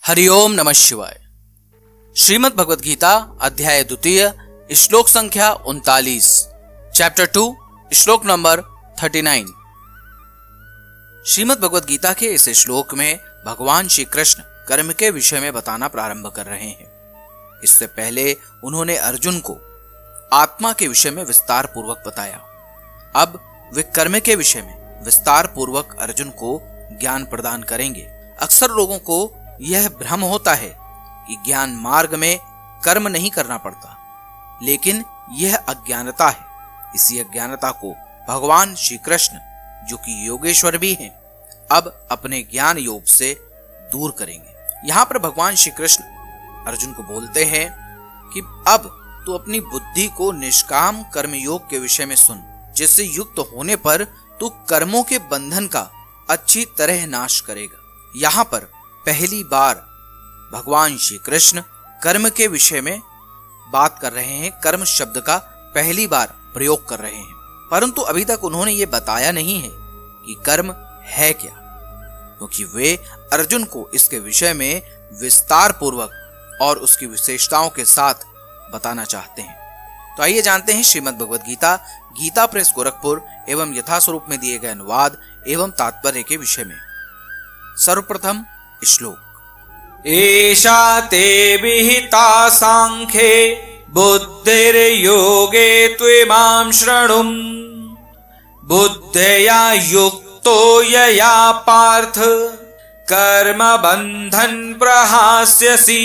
हरिओम नमः शिवाय। श्रीमद् भगवद गीता अध्याय 2 श्लोक संख्या 39 चैप्टर 2 श्लोक नंबर 39। श्रीमद् भगवद गीता के इस श्लोक में भगवान श्री कृष्ण कर्म के विषय में बताना प्रारंभ कर रहे हैं। इससे पहले उन्होंने अर्जुन को आत्मा के विषय में विस्तार पूर्वक बताया। अब वे कर्म के विषय में विस्तार पूर्वक अर्जुन को ज्ञान प्रदान करेंगे। अक्सर लोगों को यह भ्रम होता है कि ज्ञान मार्ग में कर्म नहीं करना पड़ता, लेकिन यह अज्ञानता है। इसी अज्ञानता को भगवान श्री कृष्ण, जो कि योगेश्वर भी हैं, अब अपने ज्ञान योग से दूर करेंगे। यहाँ पर भगवान श्री कृष्ण अर्जुन को बोलते हैं कि अब तू अपनी बुद्धि को निष्काम कर्म योग के विषय में सुन, जिससे युक्त होने पर तू कर्मों के बंधन का अच्छी तरह नाश करेगा। यहाँ पर पहली बार भगवान श्री कृष्ण कर्म के विषय में बात कर रहे हैं। कर्म शब्द का पहली बार प्रयोग कर रहे हैं, परंतु अभी तक उन्होंने ये बताया नहीं है कि कर्म है क्या, क्योंकि वे अर्जुन को इसके विषय में विस्तार पूर्वक और उसकी विशेषताओं के साथ बताना चाहते हैं। तो आइए जानते हैं श्रीमद् भगवद गीता, गीता प्रेस गोरखपुर एवं यथास्वरूप में दिए गए अनुवाद एवं तात्पर्य के विषय में। सर्वप्रथम श्लोक। एषा ते विहिता सांख्ये बुद्धिर्योगे त्विमां शृणुम् बुद्धया युक्तो यया पार्थ कर्म बंधन प्रहास्यसि।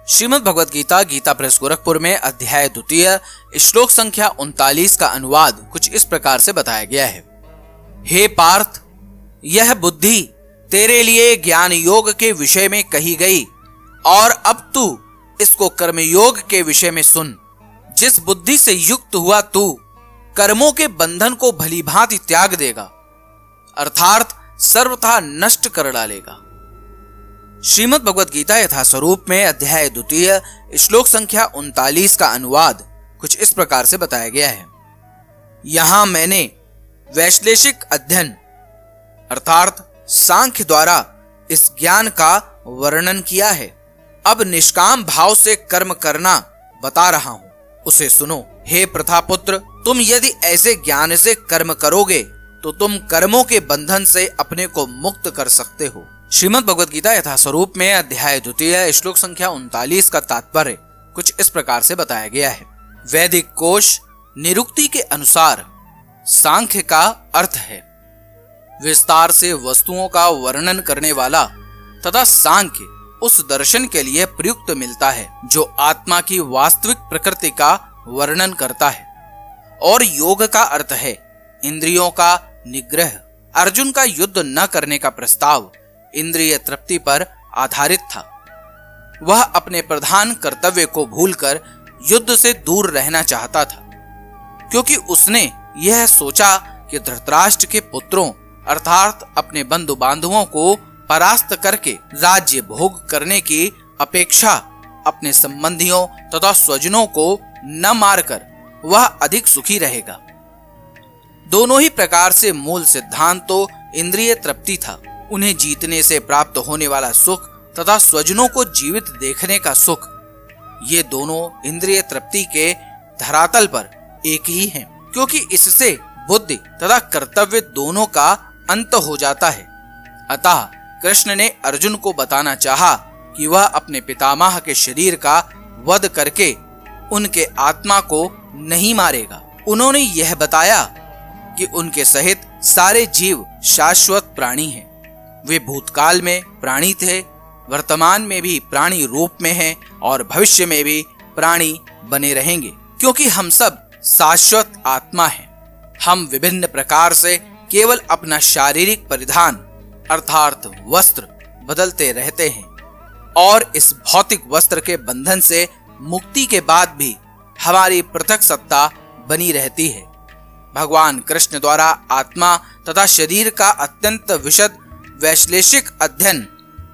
श्रीमद् भगवद गीता गीता प्रेस गोरखपुर में अध्याय 2 श्लोक संख्या 39 का अनुवाद कुछ इस प्रकार से बताया गया है। हे पार्थ, यह बुद्धि तेरे लिए ज्ञान योग के विषय में कही गई और अब तू इसको कर्म योग के विषय में सुन। जिस बुद्धि से युक्त हुआ तू कर्मों के बंधन को भली भांति त्याग देगा, अर्थात सर्वथा नष्ट कर डालेगा। श्रीमद् भगवद गीता यथास्वरूप में अध्याय 2 श्लोक संख्या 39 का अनुवाद कुछ इस प्रकार से बताया गया है। यहां मैंने वैश्लेषिक अध्ययन अर्थात सांख्य द्वारा इस ज्ञान का वर्णन किया है। अब निष्काम भाव से कर्म करना बता रहा हूं, उसे सुनो। हे प्रथापुत्र, तुम यदि ऐसे ज्ञान से कर्म करोगे तो तुम कर्मों के बंधन से अपने को मुक्त कर सकते हो। श्रीमद् भगवद गीता यथास्वरूप में अध्याय 2 श्लोक संख्या 39 का तात्पर्य कुछ इस प्रकार से बताया गया है। वैदिक कोश निरुक्ति के अनुसार सांख्य का अर्थ है विस्तार से वस्तुओं का वर्णन करने वाला, तथा सांख्य उस दर्शन के लिए प्रयुक्त मिलता है जो आत्मा की वास्तविक प्रकृति का वर्णन करता है। और योग का अर्थ है इंद्रियों का निग्रह। अर्जुन का युद्ध न करने का प्रस्ताव इंद्रिय तृप्ति पर आधारित था। वह अपने प्रधान कर्तव्य को भूलकर युद्ध से दूर रहना चाहता था, क्योंकि उसने यह सोचा कि धृतराष्ट्र के पुत्रों अर्थात अपने बंधु बांधवों को परास्त करके राज्य भोग करने की अपेक्षा अपने संबंधियों तथा स्वजनों को न मारकर वह अधिक सुखी रहेगा। दोनों ही प्रकार से मूल सिद्धांत तो इंद्रिय तृप्ति था। उन्हें जीतने से प्राप्त होने वाला सुख तथा स्वजनों को जीवित देखने का सुख, ये दोनों इंद्रिय तृप्ति के धरातल पर एक ही हैं, क्योंकि इससे बुद्धि तथा कर्तव्य दोनों का अंत हो जाता है। अतः कृष्ण ने अर्जुन को बताना चाहा कि वह अपने पितामह के शरीर का वध करके उनके आत्मा को नहीं मारेगा। उन्होंने यह बताया कि उनके सहित सारे जीव शाश्वत प्राणी हैं। वे भूतकाल में प्राणी थे, वर्तमान में भी प्राणी रूप में हैं और भविष्य में भी प्राणी बने रहेंगे, क्योंकि हम सब शाश्वत आत्मा हैं। हम विभिन्न प्रकार से केवल अपना शारीरिक परिधान अर्थात वस्त्र बदलते रहते हैं और इस भौतिक वस्त्र के बंधन से मुक्ति के बाद भी हमारी पृथक सत्ता बनी रहती है। भगवान कृष्ण द्वारा आत्मा तथा शरीर का अत्यंत विशद वैश्लेषिक अध्ययन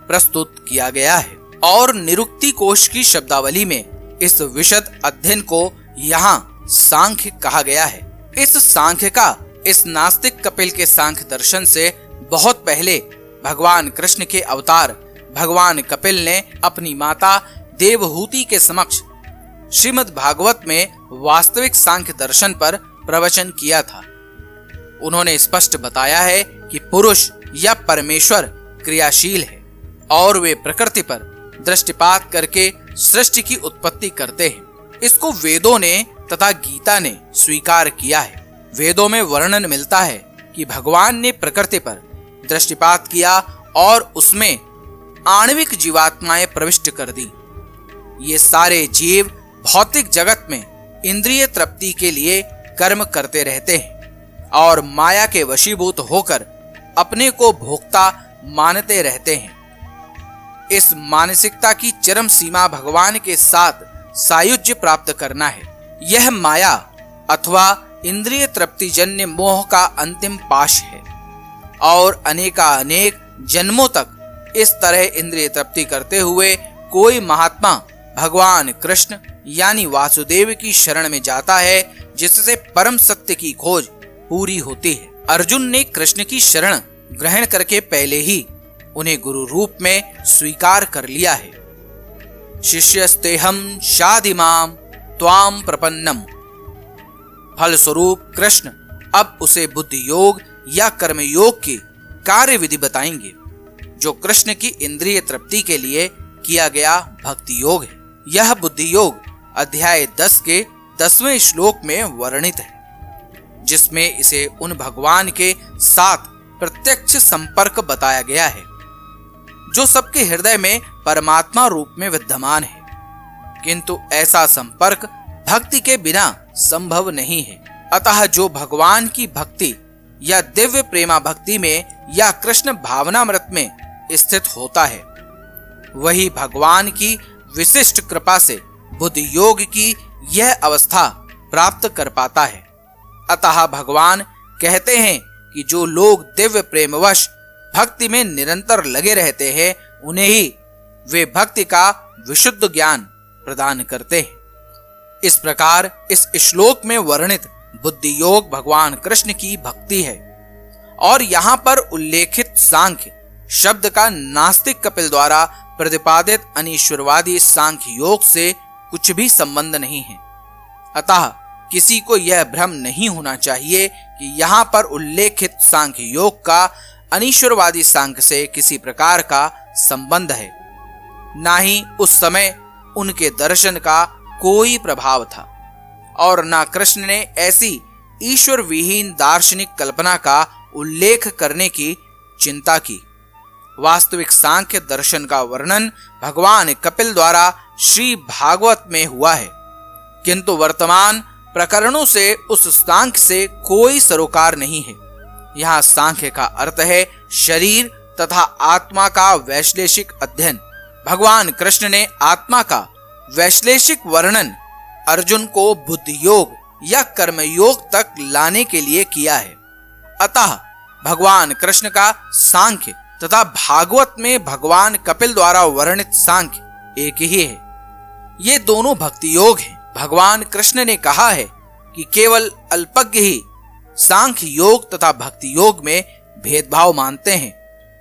प्रस्तुत किया गया है और निरुक्ति कोश की शब्दावली में इस विशद अध्ययन को यहाँ सांख्य कहा गया है। इस सांख्य का इस नास्तिक कपिल के सांख्य दर्शन से बहुत पहले भगवान कृष्ण के अवतार भगवान कपिल ने अपनी माता देवहूति के समक्ष श्रीमद् भागवत में वास्तविक सांख्य दर्शन पर प्रवचन किया था। उन्होंने स्पष्ट बताया है कि पुरुष या परमेश्वर क्रियाशील है और वे प्रकृति पर दृष्टिपात करके सृष्टि की उत्पत्ति करते हैं। इसको वेदों ने तथा गीता ने स्वीकार किया है। वेदों में वर्णन मिलता है कि भगवान ने प्रकृति पर दृष्टिपात किया और उसमें आणविक जीवात्माएं प्रविष्ट कर दी। ये सारे जीव भौतिक जगत में इंद्रिय तृप्ति के लिए कर्म करते रहते हैं और माया के वशीभूत होकर अपने को भोक्ता मानते रहते हैं। इस मानसिकता की चरम सीमा भगवान के साथ सायुज्य प्राप्त करना है। यह माया अथवा इंद्रिय तृप्ति जन्य मोह का अंतिम पाश है और अनेक जन्मों तक इस तरह इंद्रिय तृप्ति करते हुए कोई महात्मा भगवान कृष्ण यानी वासुदेव की शरण में जाता है, जिससे परम सत्य की खोज पूरी होती है। अर्जुन ने कृष्ण की शरण ग्रहण करके पहले ही उन्हें गुरु रूप में स्वीकार कर लिया है। शिष्यस्तेहम शाधिमाम त्वाम प्रपन्नम। फलस्वरूप कृष्ण अब उसे बुद्धि योग या कर्म योग की कार्य विधि बताएंगे, जो कृष्ण की इंद्रिय तृप्ति के लिए किया गया भक्ति योग है। यह बुद्धि योग अध्याय 10 के 10वें श्लोक में वर्णित है, जिसमें इसे उन भगवान के साथ प्रत्यक्ष संपर्क बताया गया है जो सबके हृदय में परमात्मा रूप में विद्यमान है। किंतु ऐसा संपर्क भक्ति के बिना संभव नहीं है। अतः जो भगवान की भक्ति या दिव्य प्रेमा भक्ति में या कृष्ण भावनामृत में स्थित होता है, वही भगवान की विशिष्ट कृपा से बुद्धि योग की यह अवस्था प्राप्त कर पाता है। अतः भगवान कहते हैं कि जो लोग दिव्य प्रेमवश भक्ति में निरंतर लगे रहते हैं, उन्हें ही वे भक्ति का विशुद्ध ज्ञान प्रदान करते हैं। इस प्रकार इस श्लोक में वर्णित बुद्धि योग भगवान कृष्ण की भक्ति है और यहाँ पर उल्लेखित सांख्य शब्द का नास्तिक कपिल द्वारा प्रतिपादित अनीश्वरवादी सांख्य योग से कुछ भी संबंध नहीं है। अतः किसी को यह भ्रम नहीं होना चाहिए कि यहाँ पर उल्लेखित सांख्य योग का अनीश्वरवादी सांख्य से किसी प्रकार का संबंध है। ना ही उस समय उनके दर्शन का कोई प्रभाव था और ना कृष्ण ने ऐसी ईश्वर विहीन दार्शनिक कल्पना का उल्लेख करने की चिंता की। वास्तविक सांख्य दर्शन का वर्णन भगवान कपिल द्वारा श्री भागवत में हुआ है, किंतु वर्तमान प्रकरणों से उस सांख्य से कोई सरोकार नहीं है। यहाँ सांख्य का अर्थ है शरीर तथा आत्मा का वैश्लेषिक अध्ययन। भगवान कृष्ण ने आत्मा का वैश्लेषिक वर्णन अर्जुन को बुद्धि योग या कर्म योग तक लाने के लिए किया है। अतः भगवान कृष्ण का सांख्य तथा भागवत में भगवान कपिल द्वारा वर्णित सांख्य एक ही है। ये दोनों भक्ति योग हैं। भगवान कृष्ण ने कहा है कि केवल अल्पज्ञ ही सांख्य योग तथा भक्ति योग में भेदभाव मानते हैं।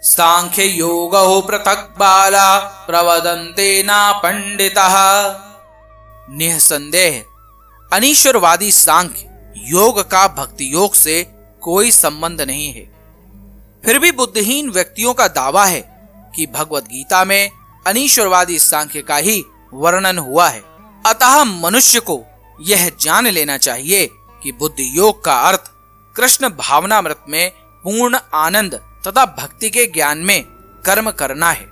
सांख्य योगो पृथक् बाला प्रवदन्ते ना पंडितः। निःसंदेह अनीश्वरवादी सांख्य योग का भक्ति योग से कोई संबंध नहीं है। फिर भी बुद्धिहीन व्यक्तियों का दावा है कि भगवत गीता में अनीश्वरवादी सांख्य का ही वर्णन हुआ है। अतः मनुष्य को यह जान लेना चाहिए कि बुद्धि योग का अर्थ कृष्ण भावनामृत में पूर्ण आनंद तथा भक्ति के ज्ञान में कर्म करना है।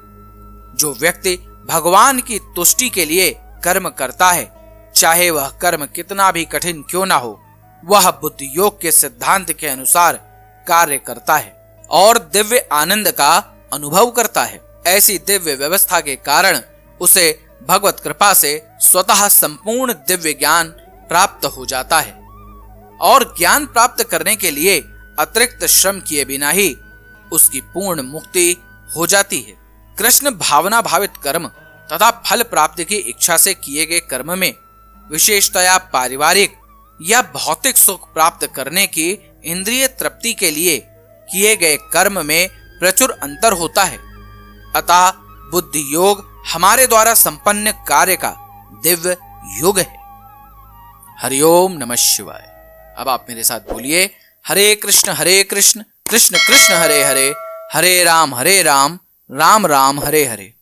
जो व्यक्ति भगवान की तुष्टि के लिए कर्म करता है, चाहे वह कर्म कितना भी कठिन क्यों ना हो, वह बुद्धि योग के सिद्धांत के अनुसार कार्य करता है और दिव्य आनंद का अनुभव करता है। ऐसी दिव्य व्यवस्था के कारण उसे भगवत कृपा से स्वतः संपूर्ण दिव्य ज्ञान प्राप्त हो जाता है और ज्ञान प्राप्त करने के लिए अतिरिक्त श्रम किए बिना ही उसकी पूर्ण मुक्ति हो जाती है। कृष्ण भावना भावित कर्म तथा फल प्राप्ति की इच्छा से किए गए कर्म में विशेषतया पारिवारिक या भौतिक सुख प्राप्त करने की इंद्रिय तृप्ति के लिए किए गए कर्म में प्रचुर अंतर होता है। अतः बुद्धि योग हमारे द्वारा संपन्न कार्य का दिव्य युग है। हरिओम नमः शिवाय। अब आप मेरे साथ बोलिए, हरे कृष्ण कृष्ण कृष्ण हरे हरे, हरे राम राम राम हरे हरे।